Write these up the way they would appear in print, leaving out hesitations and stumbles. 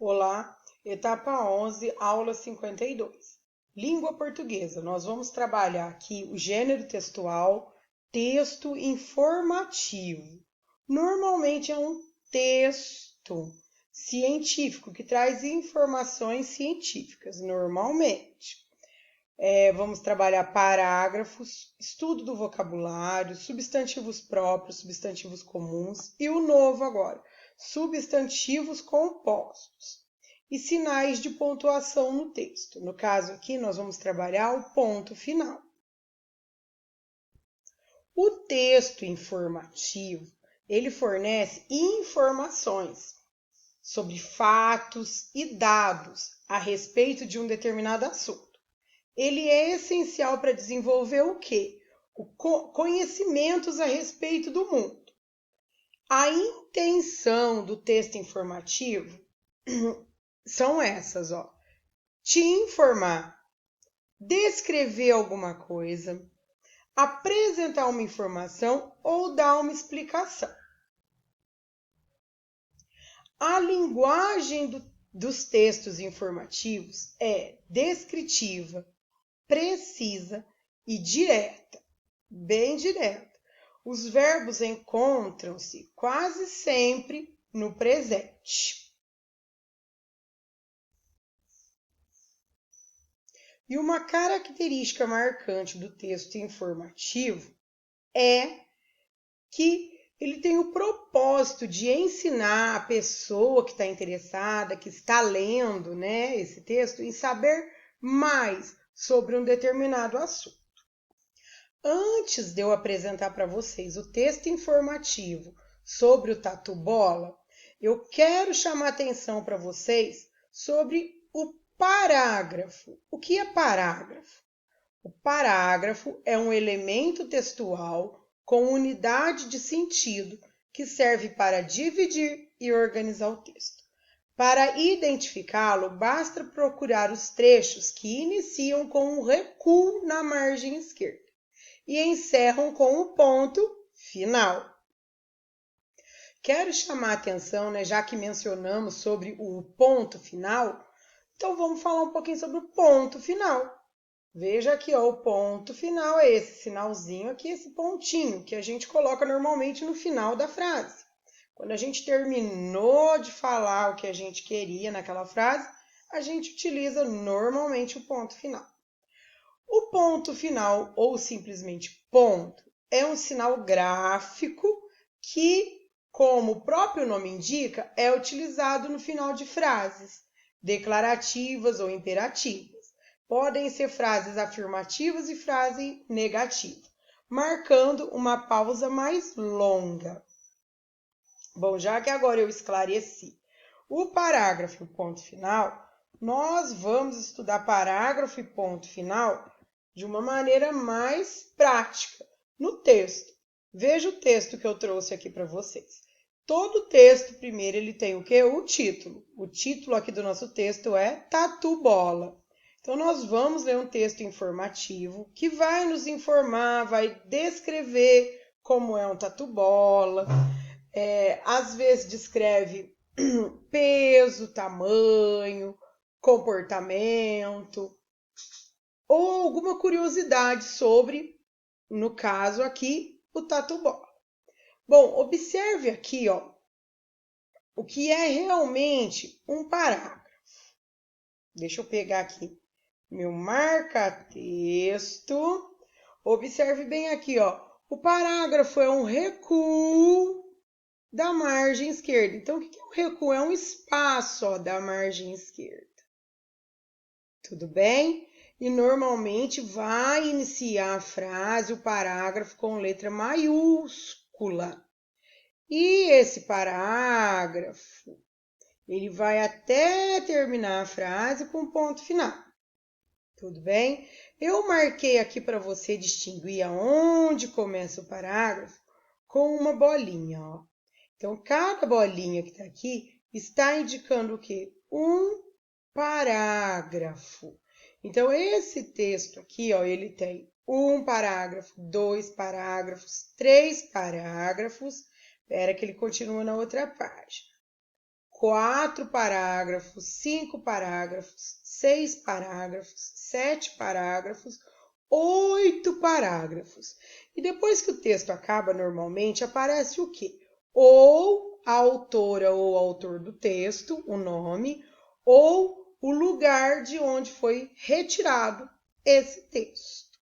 Olá, etapa 11, aula 52. Língua portuguesa. Nós vamos trabalhar aqui o gênero textual, texto informativo. Normalmente é um texto científico que traz informações científicas, normalmente. Vamos trabalhar parágrafos, estudo do vocabulário, substantivos próprios, substantivos comuns e o novo agora, substantivos compostos e sinais de pontuação no texto. No caso aqui, nós vamos trabalhar o ponto final. O texto informativo, ele fornece informações sobre fatos e dados a respeito de um determinado assunto. Ele é essencial para desenvolver o quê? Conhecimentos a respeito do mundo. A intenção do texto informativo são essas, ó. Te informar, descrever alguma coisa, apresentar uma informação ou dar uma explicação. A linguagem dos textos informativos é descritiva, precisa e direta, bem direta. Os verbos encontram-se quase sempre no presente. E uma característica marcante do texto informativo é que ele tem o propósito de ensinar a pessoa que está interessada, que está lendo, né, esse texto, em saber mais sobre um determinado assunto. Antes de eu apresentar para vocês o texto informativo sobre o tatu bola, eu quero chamar atenção para vocês sobre o parágrafo. O que é parágrafo? O parágrafo é um elemento textual com unidade de sentido que serve para dividir e organizar o texto. Para identificá-lo, basta procurar os trechos que iniciam com um recuo na margem esquerda e encerram com o ponto final. Quero chamar a atenção, né, já que mencionamos sobre o ponto final, então vamos falar um pouquinho sobre o ponto final. Veja aqui, ó, o ponto final é esse sinalzinho aqui, esse pontinho que a gente coloca normalmente no final da frase. Quando a gente terminou de falar o que a gente queria naquela frase, a gente utiliza normalmente o ponto final. O ponto final, ou simplesmente ponto, é um sinal gráfico que, como o próprio nome indica, é utilizado no final de frases declarativas ou imperativas. Podem ser frases afirmativas e frase negativa, marcando uma pausa mais longa. Bom, já que agora eu esclareci o parágrafo e o ponto final, nós vamos estudar parágrafo e ponto final de uma maneira mais prática no texto. Veja o texto que eu trouxe aqui para vocês. Todo texto, primeiro, ele tem o quê? O título. O título aqui do nosso texto é Tatu Bola. Então, nós vamos ler um texto informativo que vai nos informar, vai descrever como é um tatu bola. Às vezes descreve peso, tamanho, comportamento, ou alguma curiosidade sobre, no caso aqui, o tatu bola. Bom, observe aqui, ó, o que é realmente um parágrafo. Deixa eu pegar aqui meu marca-texto. Observe bem aqui, ó. O parágrafo é um recuo da margem esquerda. Então, o que é um recuo? É um espaço, ó, da margem esquerda. Tudo bem? E normalmente vai iniciar a frase, o parágrafo, com letra maiúscula. E esse parágrafo, ele vai até terminar a frase com ponto final. Tudo bem? Eu marquei aqui para você distinguir aonde começa o parágrafo com uma bolinha, ó. Então, cada bolinha que está aqui está indicando o quê? Um parágrafo. Então, esse texto aqui, ó, ele tem um parágrafo, 2 parágrafos, 3 parágrafos. Espera que ele continua na outra página. 4 parágrafos, 5 parágrafos, 6 parágrafos, 7 parágrafos, 8 parágrafos. E depois que o texto acaba, normalmente aparece o quê? Ou a autora ou autor do texto, o nome, ou o lugar de onde foi retirado esse texto.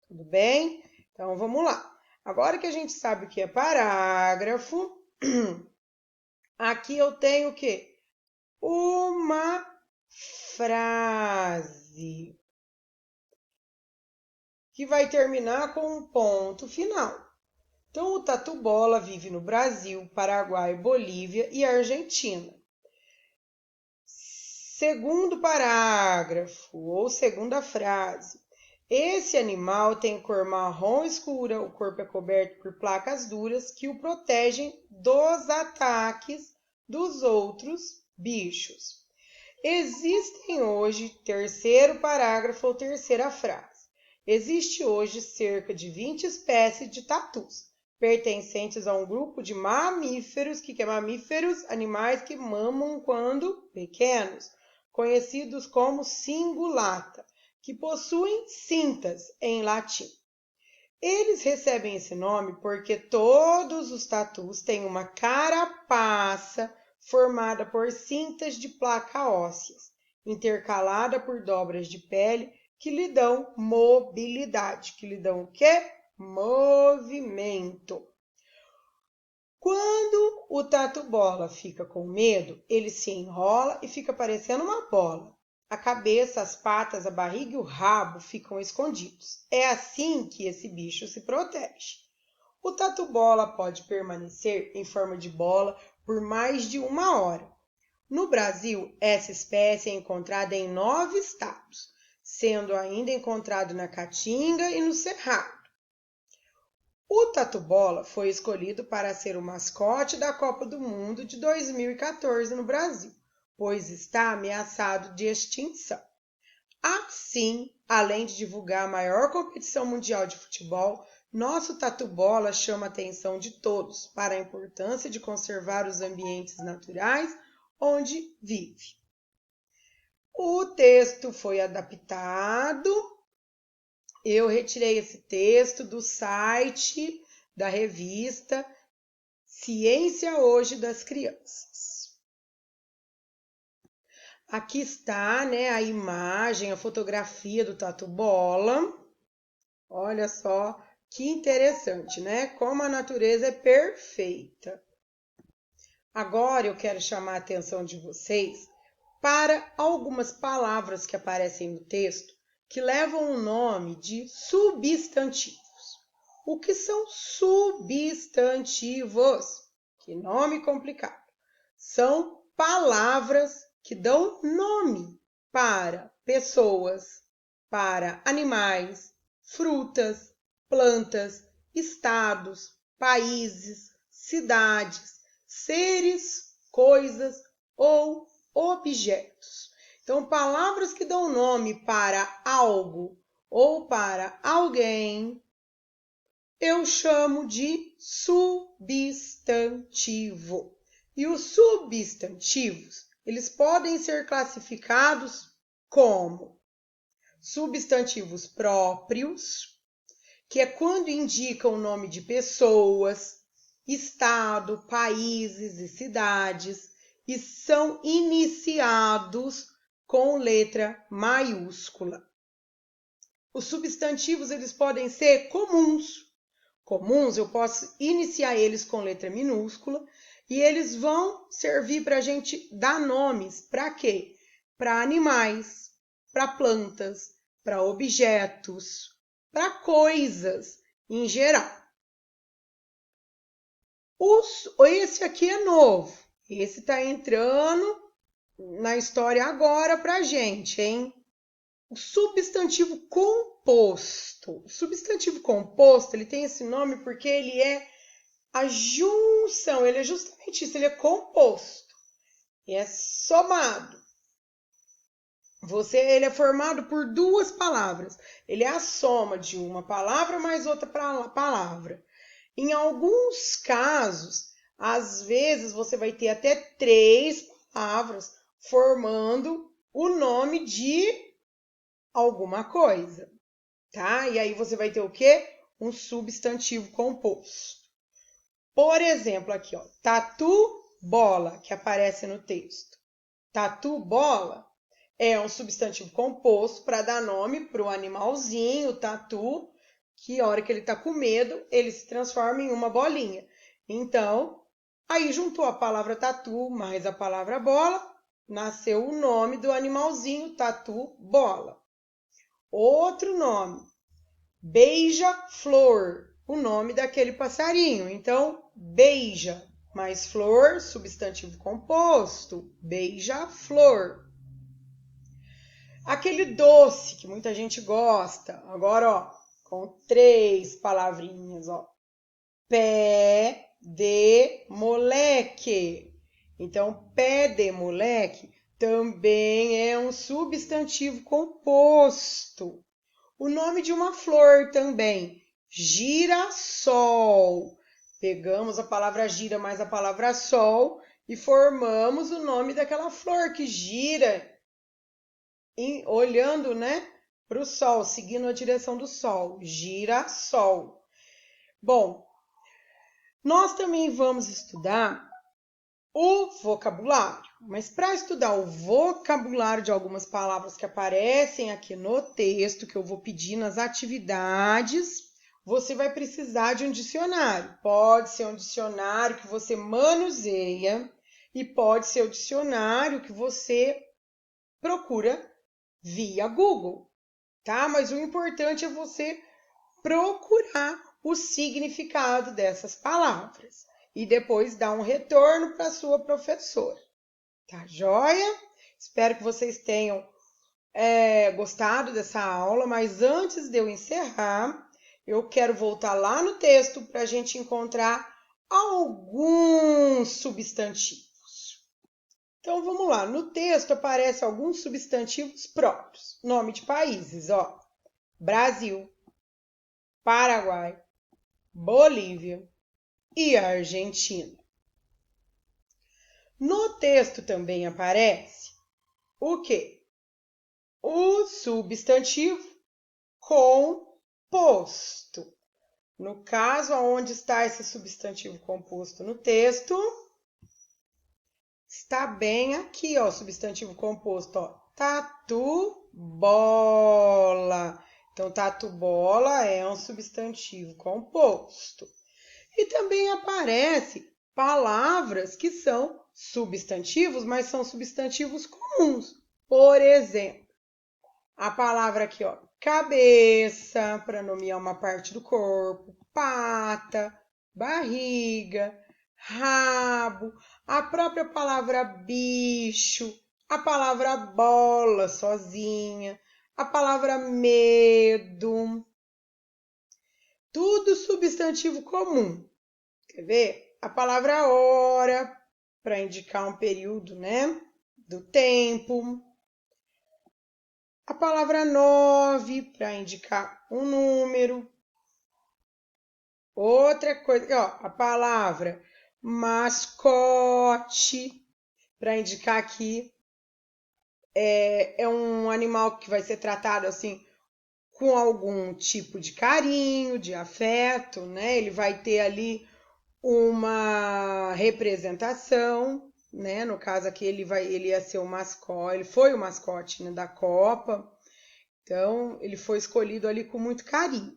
Tudo bem? Então, vamos lá. Agora que a gente sabe o que é parágrafo, aqui eu tenho o quê? Uma frase que vai terminar com um ponto final. Então, o tatu-bola vive no Brasil, Paraguai, Bolívia e Argentina. Segundo parágrafo, ou segunda frase. Esse animal tem cor marrom escura, o corpo é coberto por placas duras que o protegem dos ataques dos outros bichos. Existem hoje, terceiro parágrafo ou terceira frase. Existe hoje cerca de 20 espécies de tatus, pertencentes a um grupo de mamíferos, que é mamíferos, animais que mamam quando pequenos, conhecidos como cingulata, que possuem cintas em latim. Eles recebem esse nome porque todos os tatus têm uma carapaça formada por cintas de placa ósseas, intercalada por dobras de pele que lhe dão mobilidade, que lhe dão o quê? Movimento. Quando o tatu-bola fica com medo, ele se enrola e fica parecendo uma bola. A cabeça, as patas, a barriga e o rabo ficam escondidos. É assim que esse bicho se protege. O tatu-bola pode permanecer em forma de bola por mais de 1 hora. No Brasil, essa espécie é encontrada em 9 estados, sendo ainda encontrado na Caatinga e no Cerrado. O tatu-bola foi escolhido para ser o mascote da Copa do Mundo de 2014 no Brasil, pois está ameaçado de extinção. Assim, além de divulgar a maior competição mundial de futebol, nosso tatu-bola chama a atenção de todos para a importância de conservar os ambientes naturais onde vive. O texto foi adaptado. Eu retirei esse texto do site da revista Ciência Hoje das Crianças. Aqui está, né, a imagem, a fotografia do tatu-bola. Olha só que interessante, né? Como a natureza é perfeita. Agora eu quero chamar a atenção de vocês para algumas palavras que aparecem no texto que levam o nome de substantivos. O que são substantivos? Que nome complicado. São palavras que dão nome para pessoas, para animais, frutas, plantas, estados, países, cidades, seres, coisas ou objetos. Então, palavras que dão nome para algo ou para alguém, eu chamo de substantivo. E os substantivos, eles podem ser classificados como substantivos próprios, que é quando indicam o nome de pessoas, estado, países e cidades, e são iniciados com letra maiúscula. Os substantivos, eles podem ser comuns. Comuns, eu posso iniciar eles com letra minúscula e eles vão servir para a gente dar nomes. Para quê? Para animais, para plantas, para objetos, para coisas em geral. Esse aqui é novo. Esse está entrando na história agora para a gente, hein? O substantivo composto. O substantivo composto, ele tem esse nome porque ele é a junção, ele é justamente isso, ele é composto. E é somado. Ele é formado por 2 palavras. Ele é a soma de uma palavra mais outra palavra. Em alguns casos, às vezes você vai ter até 3 palavras, formando o nome de alguma coisa, tá? E aí você vai ter o quê? Um substantivo composto. Por exemplo, aqui, ó, tatu bola, que aparece no texto. Tatu bola é um substantivo composto para dar nome para o animalzinho, o tatu, que a hora que ele está com medo, ele se transforma em uma bolinha. Então, aí juntou a palavra tatu mais a palavra bola, nasceu o nome do animalzinho, tatu bola. Outro nome, beija-flor, o nome daquele passarinho. Então, beija mais flor, substantivo composto, beija-flor. Aquele doce que muita gente gosta. Agora, ó, com 3 palavrinhas, ó. Pé de moleque. Então, pé de moleque também é um substantivo composto. O nome de uma flor também, girassol. Pegamos a palavra gira mais a palavra sol e formamos o nome daquela flor que gira, olhando, né, para o sol, seguindo a direção do sol, girassol. Bom, nós também vamos estudar o vocabulário, mas para estudar o vocabulário de algumas palavras que aparecem aqui no texto, que eu vou pedir nas atividades, você vai precisar de um dicionário. Pode ser um dicionário que você manuseia e pode ser o dicionário que você procura via Google, tá? Mas o importante é você procurar o significado dessas palavras e depois dar um retorno para a sua professora. Tá joia? Espero que vocês tenham gostado dessa aula, mas antes de eu encerrar, eu quero voltar lá no texto para a gente encontrar alguns substantivos. Então, vamos lá. No texto aparecem alguns substantivos próprios. Nome de países, ó. Brasil, Paraguai, Bolívia e Argentina. No texto também aparece o quê? O substantivo composto. No caso, aonde está esse substantivo composto no texto? Está bem aqui, ó, substantivo composto, ó. Tatu bola. Então, tatu bola é um substantivo composto. E também aparece palavras que são substantivos, mas são substantivos comuns. Por exemplo, a palavra aqui, ó, cabeça, para nomear uma parte do corpo, pata, barriga, rabo, a própria palavra bicho, a palavra bola sozinha, a palavra medo, tudo substantivo comum. Quer ver? A palavra hora, para indicar um período, né, do tempo. A palavra 9, para indicar um número. Outra coisa, ó, a palavra mascote, para indicar que é um animal que vai ser tratado assim com algum tipo de carinho, de afeto, né? Ele vai ter ali uma representação, né? No caso aqui ele ia ser o mascote, ele foi o mascote, né, da Copa. Então, ele foi escolhido ali com muito carinho.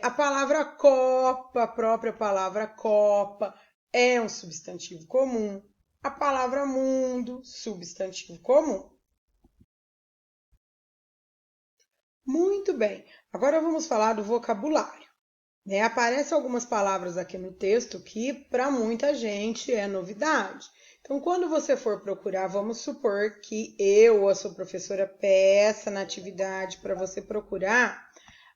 A palavra copa, a própria palavra copa, é um substantivo comum. A palavra mundo, substantivo comum. Muito bem, agora vamos falar do vocabulário. Aparecem algumas palavras aqui no texto que para muita gente é novidade. Então, quando você for procurar, vamos supor que eu ou a sua professora peça na atividade para você procurar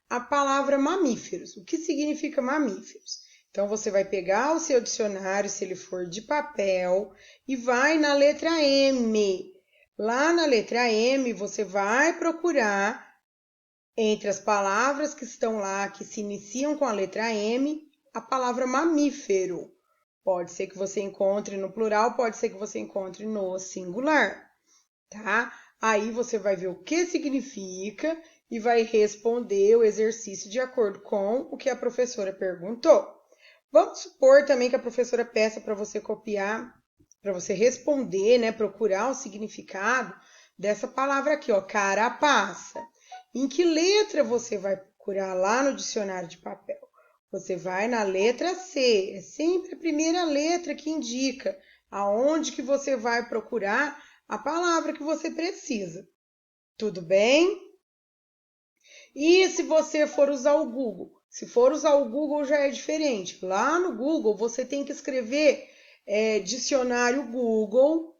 a palavra mamíferos. O que significa mamíferos? Então, você vai pegar o seu dicionário, se ele for de papel, e vai na letra M. Lá na letra M, você vai procurar entre as palavras que estão lá, que se iniciam com a letra M, a palavra mamífero. Pode ser que você encontre no plural, pode ser que você encontre no singular, tá? Aí você vai ver o que significa e vai responder o exercício de acordo com o que a professora perguntou. Vamos supor também que a professora peça para você copiar, para você responder, né? Procurar o significado dessa palavra aqui, ó, carapaça. Em que letra você vai procurar lá no dicionário de papel? Você vai na letra C, é sempre a primeira letra que indica aonde que você vai procurar a palavra que você precisa. Tudo bem? E se você for usar o Google? Se for usar o Google já é diferente. Lá no Google você tem que escrever dicionário Google,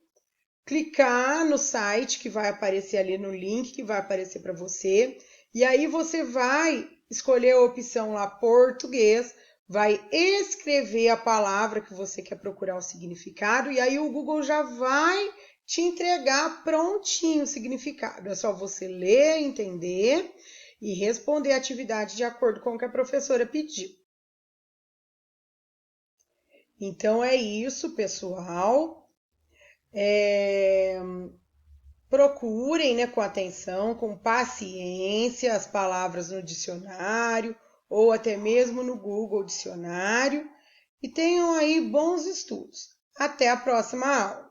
clicar no site que vai aparecer ali no link que vai aparecer para você, e aí você vai escolher a opção lá português, vai escrever a palavra que você quer procurar o significado, e aí o Google já vai te entregar prontinho o significado. É só você ler, entender e responder a atividade de acordo com o que a professora pediu. Então é isso, pessoal. Procurem, né, com atenção, com paciência, as palavras no dicionário ou até mesmo no Google Dicionário e tenham aí bons estudos. Até a próxima aula!